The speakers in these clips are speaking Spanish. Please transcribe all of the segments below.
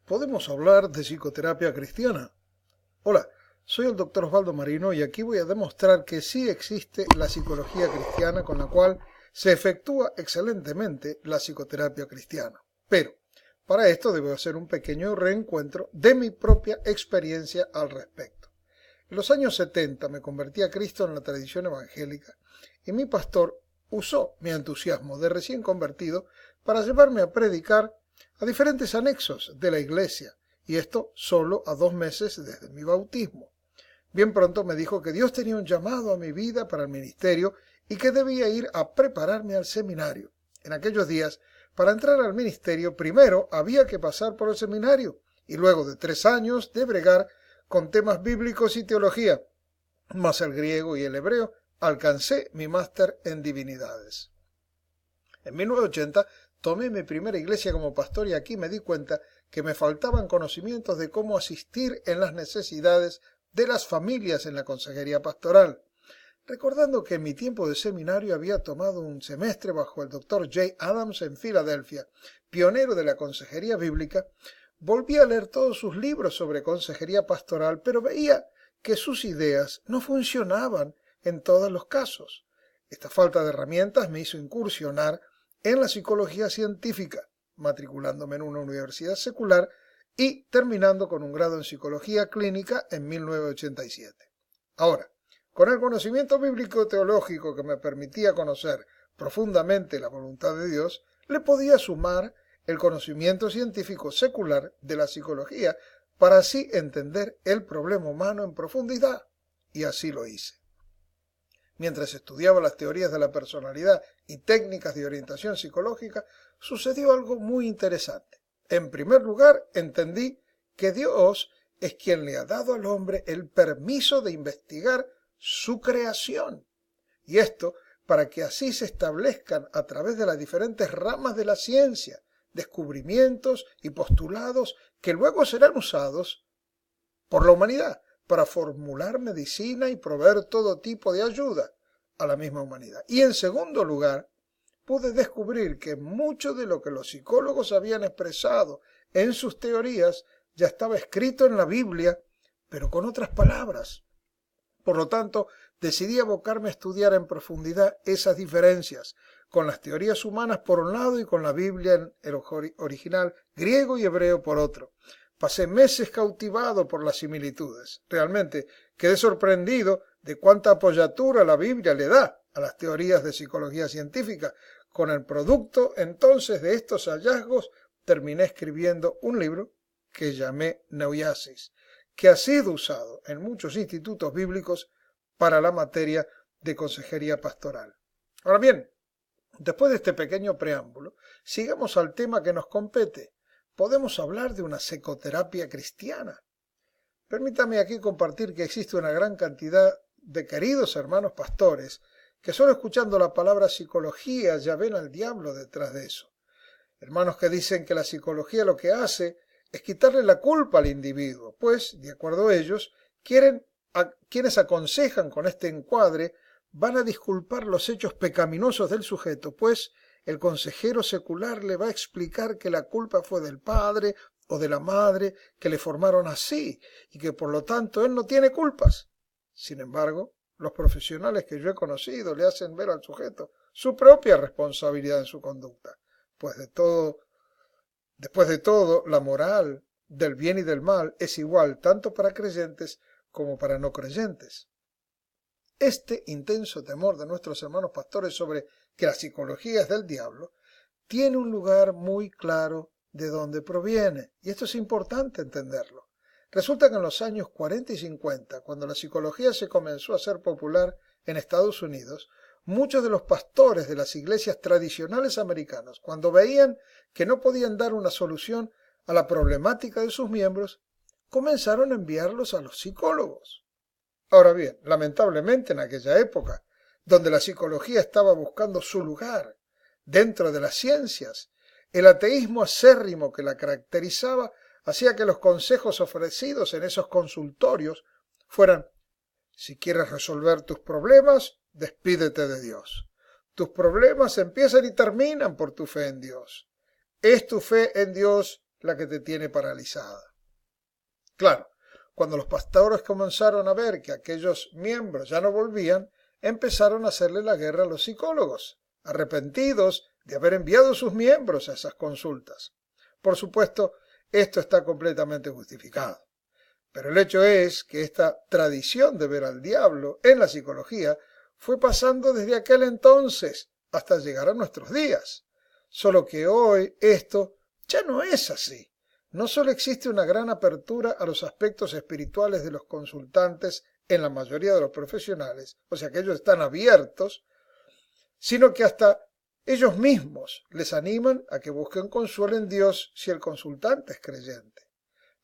¿Podemos hablar de psicoterapia cristiana? Hola, soy el Dr. Osvaldo Marino y aquí voy a demostrar que sí existe la psicología cristiana con la cual se efectúa excelentemente la psicoterapia cristiana. Pero, para esto debo hacer un pequeño reencuentro de mi propia experiencia al respecto. En los años 70 me convertí a Cristo en la tradición evangélica y mi pastor usó mi entusiasmo de recién convertido para llevarme a predicar a diferentes anexos de la iglesia, y esto solo a 2 meses desde mi bautismo. Bien pronto me dijo que Dios tenía un llamado a mi vida para el ministerio y que debía ir a prepararme al seminario. En aquellos días, para entrar al ministerio, primero había que pasar por el seminario y luego de 3 años de bregar con temas bíblicos y teología, más el griego y el hebreo, alcancé mi máster en divinidades. En 1980 tomé mi primera iglesia como pastor y aquí me di cuenta que me faltaban conocimientos de cómo asistir en las necesidades de las familias en la consejería pastoral. Recordando que en mi tiempo de seminario había tomado un semestre bajo el Dr. J. Adams en Filadelfia, pionero de la consejería bíblica, volví a leer todos sus libros sobre consejería pastoral, pero veía que sus ideas no funcionaban en todos los casos. Esta falta de herramientas me hizo incursionar en la psicología científica, matriculándome en una universidad secular y terminando con un grado en psicología clínica en 1987. Ahora, con el conocimiento bíblico teológico que me permitía conocer profundamente la voluntad de Dios, le podía sumar el conocimiento científico secular de la psicología para así entender el problema humano en profundidad, y así lo hice. Mientras estudiaba las teorías de la personalidad y técnicas de orientación psicológica, sucedió algo muy interesante. En primer lugar, entendí que Dios es quien le ha dado al hombre el permiso de investigar su creación. Y esto para que así se establezcan a través de las diferentes ramas de la ciencia, descubrimientos y postulados que luego serán usados por la humanidad para formular medicina y proveer todo tipo de ayuda a la misma humanidad. Y en segundo lugar, pude descubrir que mucho de lo que los psicólogos habían expresado en sus teorías ya estaba escrito en la Biblia, pero con otras palabras. Por lo tanto, decidí abocarme a estudiar en profundidad esas diferencias, con las teorías humanas por un lado y con la Biblia en el original griego y hebreo por otro. Pasé meses cautivado por las similitudes. Realmente quedé sorprendido de cuánta apoyatura la Biblia le da a las teorías de psicología científica. Con el producto entonces de estos hallazgos terminé escribiendo un libro que llamé Neuasis, que ha sido usado en muchos institutos bíblicos para la materia de consejería pastoral. Ahora bien, después de este pequeño preámbulo, sigamos al tema que nos compete. Podemos hablar de una psicoterapia cristiana. Permítame aquí compartir que existe una gran cantidad de queridos hermanos pastores que solo escuchando la palabra psicología ya ven al diablo detrás de eso. Hermanos que dicen que la psicología lo que hace es quitarle la culpa al individuo, pues, de acuerdo a ellos, quienes aconsejan con este encuadre van a disculpar los hechos pecaminosos del sujeto, pues el consejero secular le va a explicar que la culpa fue del padre o de la madre que le formaron así y que por lo tanto él no tiene culpas. Sin embargo, los profesionales que yo he conocido le hacen ver al sujeto su propia responsabilidad en su conducta, pues después de todo, la moral del bien y del mal es igual tanto para creyentes como para no creyentes. Este intenso temor de nuestros hermanos pastores sobre que la psicología es del diablo tiene un lugar muy claro de dónde proviene, y esto es importante entenderlo. Resulta que en los años 40 y 50, cuando la psicología se comenzó a hacer popular en Estados Unidos, muchos de los pastores de las iglesias tradicionales americanas, cuando veían que no podían dar una solución a la problemática de sus miembros, comenzaron a enviarlos a los psicólogos. Ahora bien, lamentablemente en aquella época, donde la psicología estaba buscando su lugar dentro de las ciencias, el ateísmo acérrimo que la caracterizaba hacía que los consejos ofrecidos en esos consultorios fueran: si quieres resolver tus problemas, despídete de Dios. Tus problemas empiezan y terminan por tu fe en Dios. Es tu fe en Dios la que te tiene paralizada. Claro, cuando los pastores comenzaron a ver que aquellos miembros ya no volvían, empezaron a hacerle la guerra a los psicólogos, arrepentidos de haber enviado sus miembros a esas consultas. Por supuesto, esto está completamente justificado. Pero el hecho es que esta tradición de ver al diablo en la psicología fue pasando desde aquel entonces hasta llegar a nuestros días. Solo que hoy esto ya no es así. No solo existe una gran apertura a los aspectos espirituales de los consultantes en la mayoría de los profesionales, o sea que ellos están abiertos, sino que hasta ellos mismos les animan a que busquen consuelo en Dios si el consultante es creyente.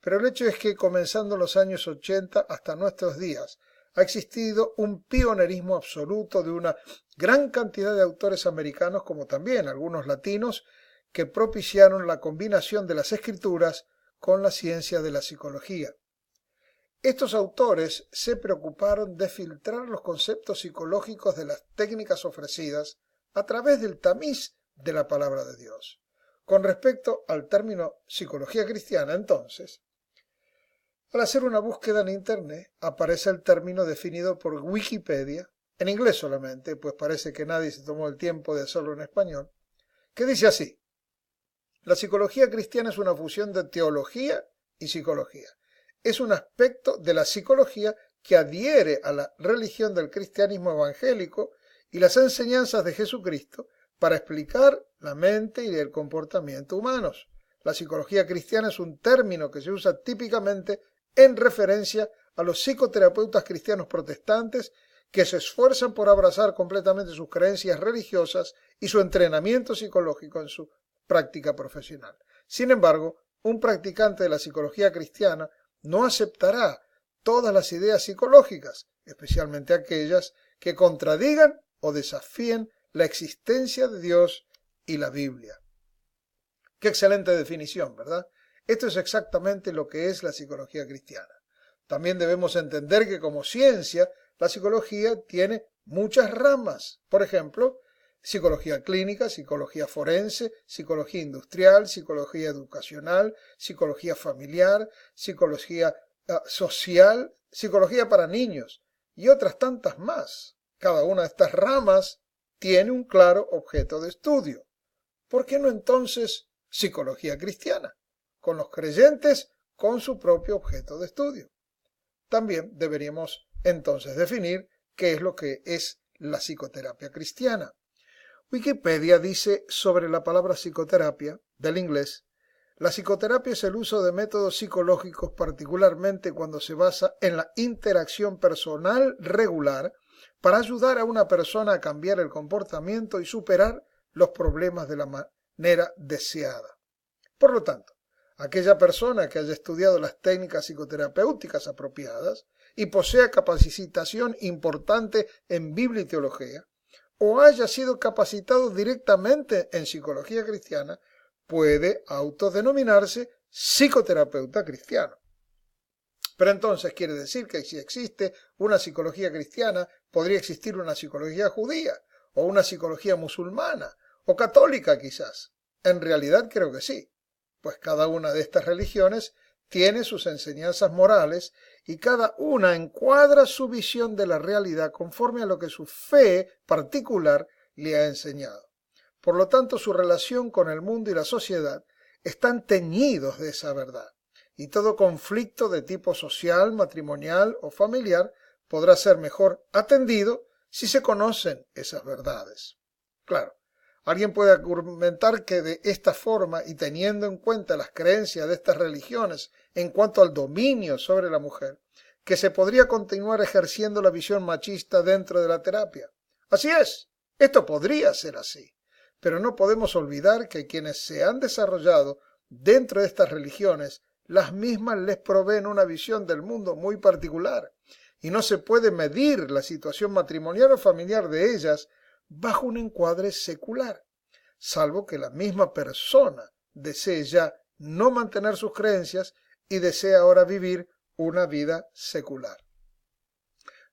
Pero el hecho es que comenzando en los años 80 hasta nuestros días ha existido un pionerismo absoluto de una gran cantidad de autores americanos como también algunos latinos que propiciaron la combinación de las escrituras con la ciencia de la psicología. Estos autores se preocuparon de filtrar los conceptos psicológicos de las técnicas ofrecidas a través del tamiz de la palabra de Dios. Con respecto al término psicología cristiana, entonces, al hacer una búsqueda en Internet aparece el término definido por Wikipedia, en inglés solamente, pues parece que nadie se tomó el tiempo de hacerlo en español, que dice así: la psicología cristiana es una fusión de teología y psicología. Es un aspecto de la psicología que adhiere a la religión del cristianismo evangélico y las enseñanzas de Jesucristo para explicar la mente y el comportamiento humanos. La psicología cristiana es un término que se usa típicamente en referencia a los psicoterapeutas cristianos protestantes que se esfuerzan por abrazar completamente sus creencias religiosas y su entrenamiento psicológico en su práctica profesional. Sin embargo, un practicante de la psicología cristiana no aceptará todas las ideas psicológicas, especialmente aquellas que contradigan o desafíen la existencia de Dios y la Biblia. Qué excelente definición, ¿verdad? Esto es exactamente lo que es la psicología cristiana. También debemos entender que como ciencia, la psicología tiene muchas ramas. Por ejemplo, psicología clínica, psicología forense, psicología industrial, psicología educacional, psicología familiar, psicología social, psicología para niños y otras tantas más. Cada una de estas ramas tiene un claro objeto de estudio. ¿Por qué no entonces psicología cristiana, con los creyentes con su propio objeto de estudio? También deberíamos entonces definir qué es lo que es la psicoterapia cristiana. Wikipedia dice sobre la palabra psicoterapia, del inglés: la psicoterapia es el uso de métodos psicológicos, particularmente cuando se basa en la interacción personal regular, para ayudar a una persona a cambiar el comportamiento y superar los problemas de la manera deseada. Por lo tanto, aquella persona que haya estudiado las técnicas psicoterapéuticas apropiadas y posea capacitación importante en Biblia y teología, o haya sido capacitado directamente en psicología cristiana, puede autodenominarse psicoterapeuta cristiano. Pero entonces quiere decir que si existe una psicología cristiana, podría existir una psicología judía, o una psicología musulmana, o católica quizás. En realidad creo que sí, pues cada una de estas religiones tiene sus enseñanzas morales y cada una encuadra su visión de la realidad conforme a lo que su fe particular le ha enseñado. Por lo tanto, su relación con el mundo y la sociedad están teñidos de esa verdad, y todo conflicto de tipo social, matrimonial o familiar podrá ser mejor atendido si se conocen esas verdades. Claro, alguien puede argumentar que de esta forma y teniendo en cuenta las creencias de estas religiones en cuanto al dominio sobre la mujer, que se podría continuar ejerciendo la visión machista dentro de la terapia. Así es, esto podría ser así, pero no podemos olvidar que quienes se han desarrollado dentro de estas religiones, las mismas les proveen una visión del mundo muy particular, y no se puede medir la situación matrimonial o familiar de ellas bajo un encuadre secular, salvo que la misma persona desee ya no mantener sus creencias y desee ahora vivir una vida secular.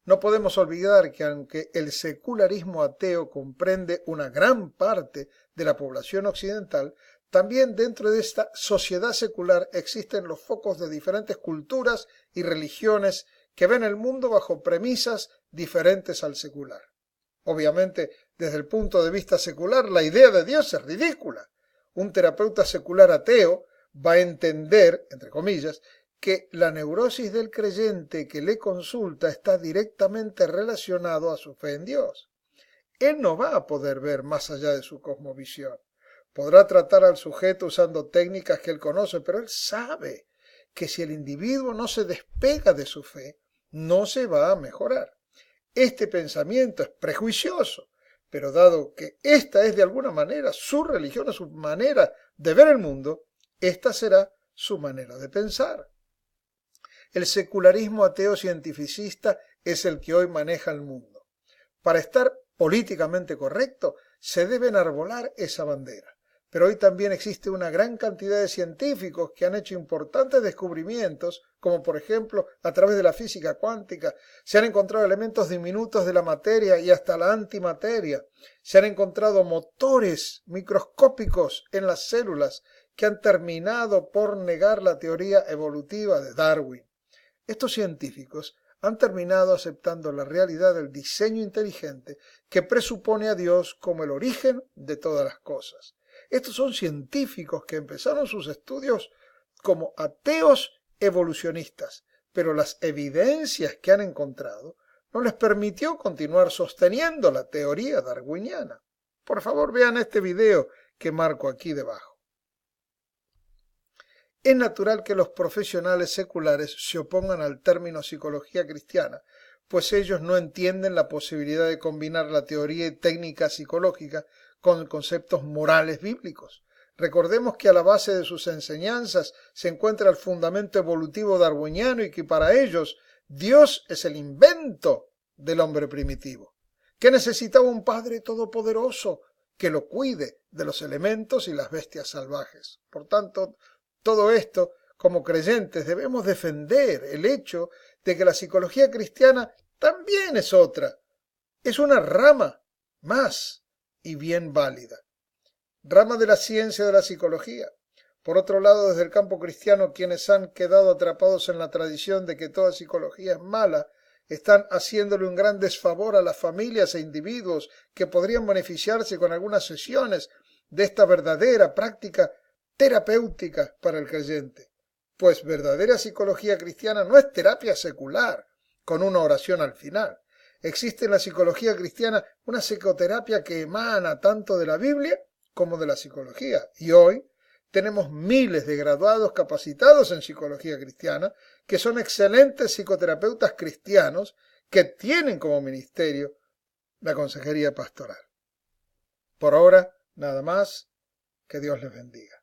No podemos olvidar que aunque el secularismo ateo comprende una gran parte de la población occidental, También dentro de esta sociedad secular existen los focos de diferentes culturas y religiones que ven el mundo bajo premisas diferentes al secular. Obviamente, desde el punto de vista secular, la idea de Dios es ridícula. Un terapeuta secular ateo va a entender, entre comillas, que la neurosis del creyente que le consulta está directamente relacionado a su fe en Dios. Él no va a poder ver más allá de su cosmovisión. Podrá tratar al sujeto usando técnicas que él conoce, pero él sabe que si el individuo no se despega de su fe, no se va a mejorar. Este pensamiento es prejuicioso, pero dado que esta es de alguna manera su religión o su manera de ver el mundo, esta será su manera de pensar. El secularismo ateo cientificista es el que hoy maneja el mundo. Para estar políticamente correcto, se debe enarbolar esa bandera. Pero hoy también existe una gran cantidad de científicos que han hecho importantes descubrimientos, como por ejemplo a través de la física cuántica, se han encontrado elementos diminutos de la materia y hasta la antimateria, se han encontrado motores microscópicos en las células que han terminado por negar la teoría evolutiva de Darwin. Estos científicos han terminado aceptando la realidad del diseño inteligente que presupone a Dios como el origen de todas las cosas. Estos son científicos que empezaron sus estudios como ateos evolucionistas, pero las evidencias que han encontrado no les permitió continuar sosteniendo la teoría darwiniana. Por favor, vean este video que marco aquí debajo. Es natural que los profesionales seculares se opongan al término psicología cristiana, pues ellos no entienden la posibilidad de combinar la teoría y técnica psicológica con conceptos morales bíblicos. Recordemos que a la base de sus enseñanzas se encuentra el fundamento evolutivo darwiniano y que para ellos Dios es el invento del hombre primitivo, que necesitaba un Padre todopoderoso que lo cuide de los elementos y las bestias salvajes. Por tanto, todo esto, como creyentes, debemos defender el hecho de que la psicología cristiana también es otra, es una rama más y bien válida. Rama de la ciencia de la psicología. Por otro lado, desde el campo cristiano, quienes han quedado atrapados en la tradición de que toda psicología es mala, están haciéndole un gran desfavor a las familias e individuos que podrían beneficiarse con algunas sesiones de esta verdadera práctica terapéutica para el creyente. Pues verdadera psicología cristiana no es terapia secular, con una oración al final. Existe en la psicología cristiana una psicoterapia que emana tanto de la Biblia como de la psicología. Y hoy tenemos miles de graduados capacitados en psicología cristiana que son excelentes psicoterapeutas cristianos que tienen como ministerio la consejería pastoral. Por ahora, nada más. Que Dios les bendiga.